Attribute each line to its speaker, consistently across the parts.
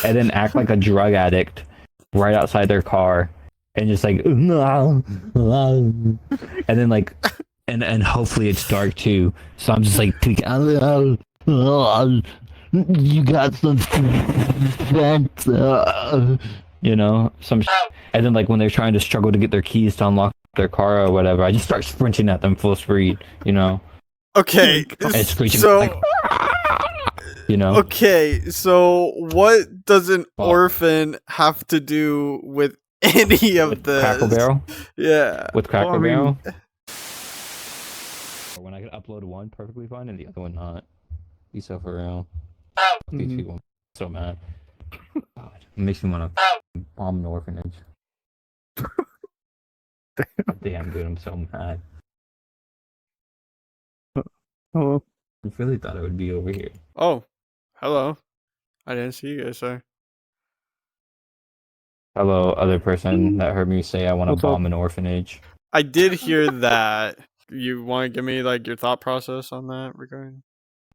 Speaker 1: and then act like a drug addict right outside their car, and just like, and then like, and hopefully it's dark too. So I'm just like tweaking. You got some some and then like when they're trying to struggle to get their keys to unlock their car or whatever, I just start sprinting at them full speed,
Speaker 2: Okay,
Speaker 1: and screeching
Speaker 2: so
Speaker 1: like,
Speaker 2: okay, so what does an orphan have to do with any of
Speaker 1: with
Speaker 2: this?
Speaker 1: Crackle Barrel?
Speaker 2: Yeah.
Speaker 1: With Crackle Barrel? When I could upload one perfectly fine and the other one not. Be so for real. These people are so mad. God, it makes me want to bomb an orphanage. Damn, dude, I'm so mad.
Speaker 3: Hello.
Speaker 1: I really thought it would be over here.
Speaker 2: Oh, hello. I didn't see you guys, sorry.
Speaker 1: Hello, other person that heard me say I want to bomb an orphanage.
Speaker 2: I did hear that. You want to give me like your thought process on that regarding?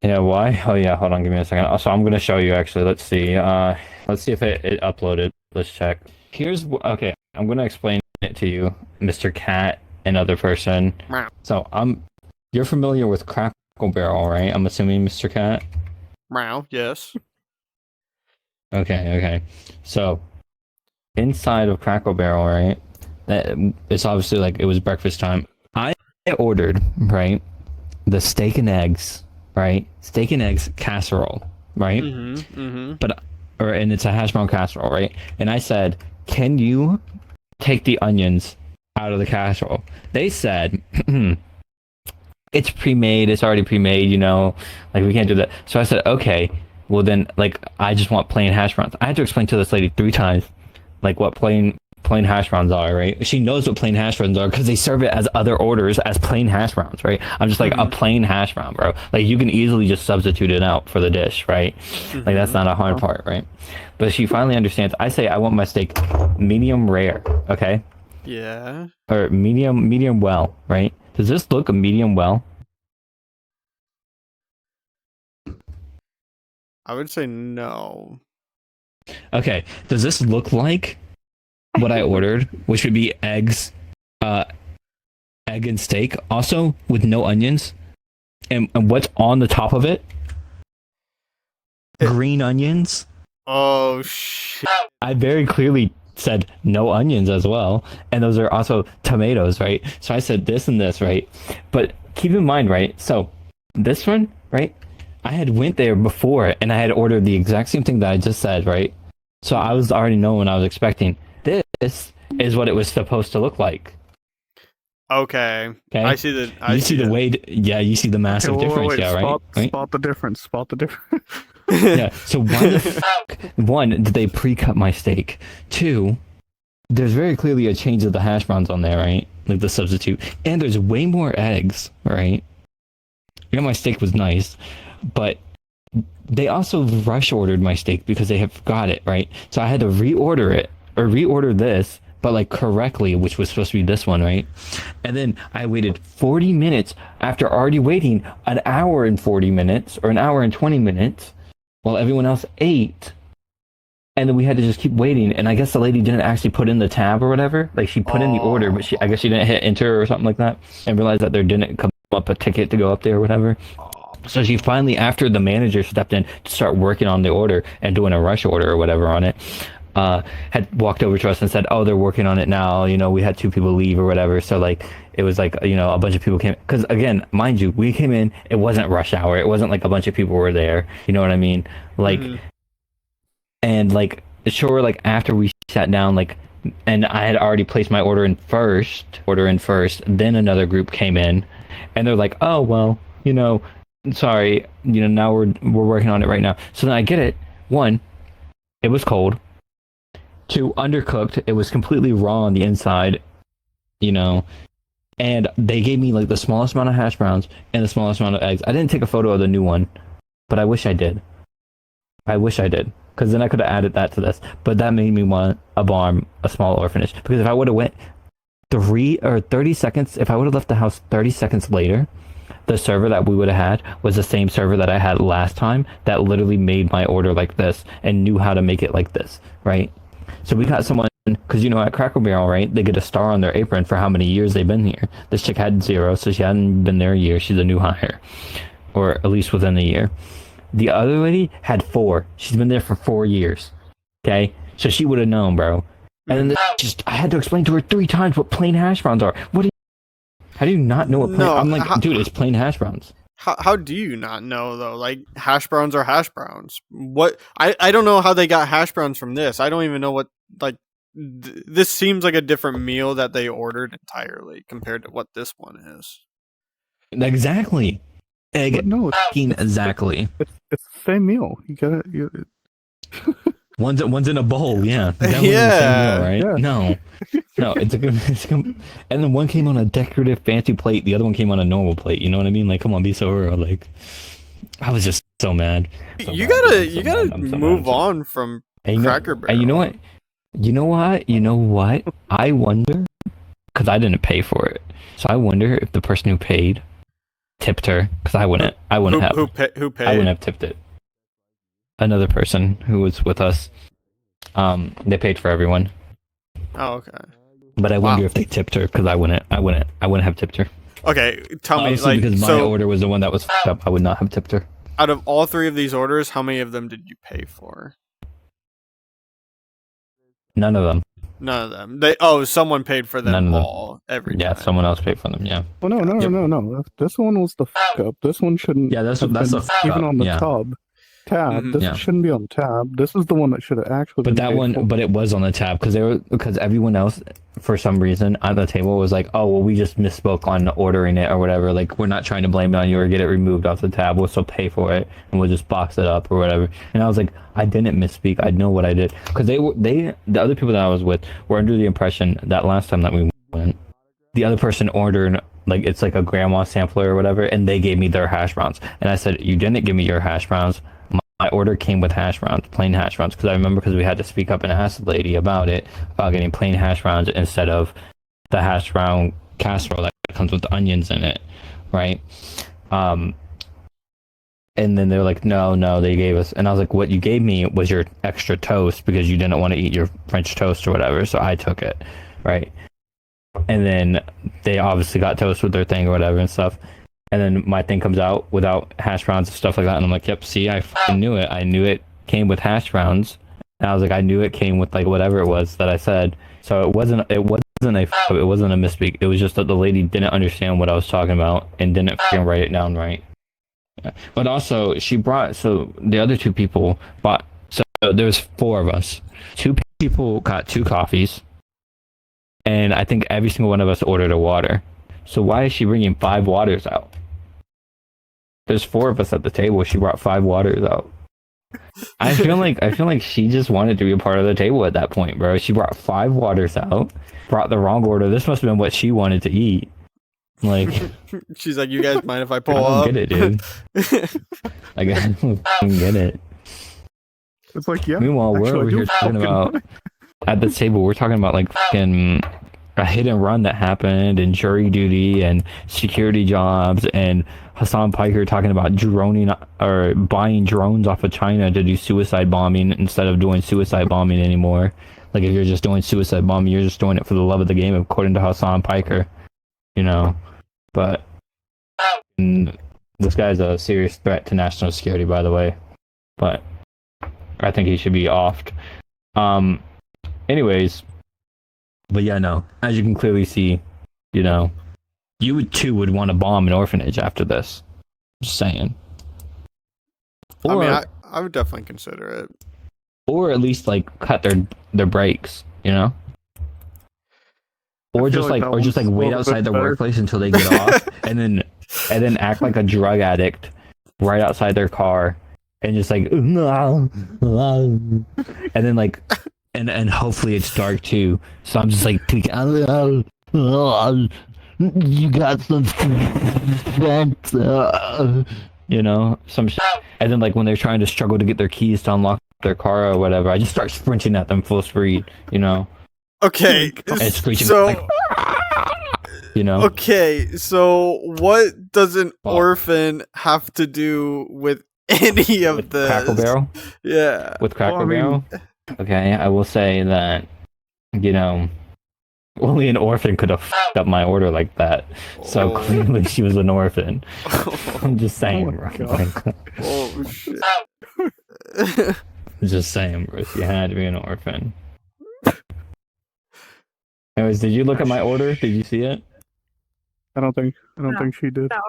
Speaker 1: Yeah, why? Oh yeah, hold on, give me a second. So I'm gonna show you actually. Let's see. Let's see if it uploaded. Let's check. Okay. I'm gonna explain it to you, Mr. Cat and other person. So you're familiar with Crackle Barrel, right? I'm assuming, Mr. Cat.
Speaker 2: Yes.
Speaker 1: Okay. So inside of Crackle Barrel, right? It's obviously like it was breakfast time. I ordered, right, the steak and eggs, right? Steak and eggs casserole, right? And it's a hash brown casserole, right? And I said, can you take the onions out of the casserole? They said, it's pre-made, it's already pre-made, like we can't do that. So I said, okay, well then, like, I just want plain hash browns. I had to explain to this lady 3 times, like, what plain hash browns are, right? She knows what plain hash browns are because they serve it as other orders as plain hash browns, right? I'm just like, a plain hash brown, bro. Like, you can easily just substitute it out for the dish, right? Like, that's not a hard part, right? But she finally understands. I say I want my steak medium rare, okay?
Speaker 2: Yeah.
Speaker 1: Or medium well, right? Does this look a medium well?
Speaker 2: I would say no.
Speaker 1: Okay, does this look like what I ordered, which would be eggs, egg and steak, also with no onions, and what's on the top of it? Green onions.
Speaker 2: Oh shit!
Speaker 1: I very clearly said no onions as well, and those are also tomatoes, right? So I said this and this, right? But keep in mind, right? So this one, right? I had went there before, and I had ordered the exact same thing that I just said, right? So I was already knowing what I was expecting. This is what it was supposed to look like.
Speaker 2: Okay. I see the.
Speaker 1: You see the massive difference,
Speaker 3: wait.
Speaker 1: Right?
Speaker 3: Spot the difference.
Speaker 1: Yeah. So why the fuck? 1, did they pre-cut my steak? 2, there's very clearly a change of the hash browns on there, right? Like the substitute, and there's way more eggs, right? My steak was nice, but they also rush ordered my steak because they had forgot it, right? So I had to reorder this, but like correctly, which was supposed to be this one, right? And then I waited 40 minutes after already waiting an hour and 40 minutes or an hour and 20 minutes while everyone else ate. And then we had to just keep waiting. And I guess the lady didn't actually put in the tab or whatever. Like she put in the order, but I guess she didn't hit enter or something like that and realized that there didn't come up a ticket to go up there or whatever. So she finally, after the manager stepped in to start working on the order and doing a rush order or whatever on it, had walked over to us and said, oh, they're working on it now. We had 2 people leave or whatever. So like, it was like, a bunch of people came. Because again, mind you, we came in, it wasn't rush hour. It wasn't like a bunch of people were there. You know what I mean? Like, and like, sure, like after we sat down, like, and I had already placed my order in first, then another group came in and they're like, oh, well, sorry, now we're working on it right now. So then I get it. 1, it was cold. 2, undercooked. It was completely raw on the inside, and they gave me like the smallest amount of hash browns and the smallest amount of eggs. I didn't take a photo of the new one, but I wish I did. Because then I could have added that to this. But that made me want a small orphanage. Because if I would have went 30 seconds, if I would have left the house 30 seconds later, the server that we would have had was the same server that I had last time that literally made my order like this and knew how to make it like this, right? So we got someone, because at Cracker Barrel, right, they get a star on their apron for how many years they've been here. This chick had 0, so she hadn't been there a year. She's a new hire, or at least within a year. The other lady had 4. She's been there for 4 years. Okay, so she would have known, bro. And then I had to explain to her 3 times what plain hash browns are. How do you not know what plain?
Speaker 2: No,
Speaker 1: I'm like, dude, it's plain hash browns.
Speaker 2: How do you not know though? Like, hash browns are hash browns. What I don't know how they got hash browns from this. I don't even know what, like, this seems like a different meal that they ordered entirely compared to what this one is.
Speaker 1: Exactly.
Speaker 3: But no,
Speaker 1: Exactly.
Speaker 3: it's the same meal. You got it.
Speaker 1: One's in a bowl, yeah. That one's
Speaker 2: Yeah.
Speaker 1: the same meal, right?
Speaker 3: Yeah.
Speaker 1: No, and then one came on a decorative fancy plate, the other one came on a normal plate. You know what I mean? Like, come on, be so real. Like, I was just so mad.
Speaker 2: You gotta move on from Cracker Barrel.
Speaker 1: And you know what? I wonder, because I didn't pay for it. So I wonder if the person who paid tipped her, because I wouldn't have.
Speaker 2: Who paid?
Speaker 1: I wouldn't have tipped it. Another person who was with us. They paid for everyone.
Speaker 2: Oh, okay.
Speaker 1: But I wonder if they tipped her, because I wouldn't have tipped her.
Speaker 2: Okay, tell me,
Speaker 1: Obviously,
Speaker 2: like,
Speaker 1: because my
Speaker 2: so
Speaker 1: order was the one that was f***ed up, I would not have tipped her.
Speaker 2: out of all 3 of these orders, how many of them did you pay for?
Speaker 1: None of them.
Speaker 2: None of them. Someone paid for them
Speaker 1: None of them.
Speaker 2: all every
Speaker 1: Yeah,
Speaker 2: time.
Speaker 1: someone else paid for them. Yeah.
Speaker 3: Well, no. This one was the up. This one shouldn't.
Speaker 1: Yeah, that's
Speaker 3: have
Speaker 1: the
Speaker 3: been
Speaker 1: f***
Speaker 3: even
Speaker 1: up,
Speaker 3: on the
Speaker 1: yeah.
Speaker 3: tab.
Speaker 2: Mhm.
Speaker 3: This
Speaker 1: Yeah.
Speaker 3: shouldn't be on the tab. This is the one that should have actually.
Speaker 1: But
Speaker 3: been
Speaker 1: that
Speaker 3: paid
Speaker 1: one,
Speaker 3: for.
Speaker 1: but it was on the tab because everyone else, for some reason, at the table was like, "Oh, well, we just misspoke on ordering it or whatever. Like, we're not trying to blame it on you or get it removed off the tab. We'll still pay for it and we'll just box it up or whatever." And I was like, "I didn't misspeak. I know what I did." Because the other people that I was with were under the impression that last time that we went, the other person ordered, like, it's like a grandma sampler or whatever, and they gave me their hash browns. And I said, "You didn't give me your hash browns. My order came with hash browns, plain hash browns," because I remember because we had to speak up and ask the lady about getting plain hash browns instead of the hash brown casserole that comes with onions in it, right? And then they're like, no, they gave us, and I was like, what you gave me was your extra toast because you didn't want to eat your French toast or whatever, so I took it, right? And then they obviously got toast with their thing or whatever and stuff. And then my thing comes out without hash browns and stuff like that. And I'm like, yep, see, I fucking knew it. I knew it came with hash browns. And I was like, I knew it came with, like, whatever it was that I said. So it wasn't a misspeak. It was just that the lady didn't understand what I was talking about and didn't fucking write it down right. Yeah. But also, so the other 2 people bought, so there was 4 of us. 2 people got 2 coffees. And I think every single one of us ordered a water. So why is she bringing 5 waters out? There's 4 of us at the table. She brought 5 waters out. I feel like she just wanted to be a part of the table at that point, bro. She brought 5 waters out, brought the wrong order. This must have been what she wanted to eat. Like,
Speaker 2: She's like, "You guys mind if I
Speaker 1: I
Speaker 2: pull
Speaker 1: don't
Speaker 2: up?"
Speaker 1: get it, dude. Like, I don't fucking get it.
Speaker 3: It's like, yeah.
Speaker 1: Meanwhile, we're
Speaker 3: actually,
Speaker 1: over
Speaker 3: I do
Speaker 1: here talking
Speaker 3: fucking
Speaker 1: about
Speaker 3: mind.
Speaker 1: at the table. We're talking about like fucking a hit and run that happened and jury duty and security jobs and Hassan Piker talking about droning or buying drones off of China to do suicide bombing instead of doing suicide bombing anymore. Like, if you're just doing suicide bombing, you're just doing it for the love of the game, according to Hassan Piker, But this guy's a serious threat to national security, by the way. But I think he should be offed. Anyways, but yeah, no. As you can clearly see, you would want to bomb an orphanage after this. Just saying. Or,
Speaker 2: I would definitely consider it.
Speaker 1: Or at least like cut their breaks, Or just like wait outside their workplace until they get off, and then act like a drug addict right outside their car, and just like, and then like, and hopefully it's dark too. So I'm just like, you got some, some shit. And then like when they're trying to struggle to get their keys to unlock their car or whatever, I just start sprinting at them full speed,
Speaker 2: Okay,
Speaker 1: and screeching
Speaker 2: so
Speaker 1: like,
Speaker 2: okay, so what does an
Speaker 1: Fuck.
Speaker 2: orphan have to do with any of
Speaker 1: With
Speaker 2: this?
Speaker 1: Crackle Barrel?
Speaker 2: Yeah.
Speaker 1: With Crackle
Speaker 3: Well, I mean-
Speaker 1: Barrel? Okay, I will say that, you know, only an orphan could have fucked up my order like that. So
Speaker 2: Oh.
Speaker 1: clearly she was an orphan. I'm just saying,
Speaker 3: Oh
Speaker 1: bro.
Speaker 3: my God.
Speaker 1: Like,
Speaker 2: Oh shit.
Speaker 1: just saying, bro. She had to be an orphan. Anyways, did you look at my order? Did you see it?
Speaker 3: I don't think
Speaker 4: No.
Speaker 3: she did.
Speaker 4: No.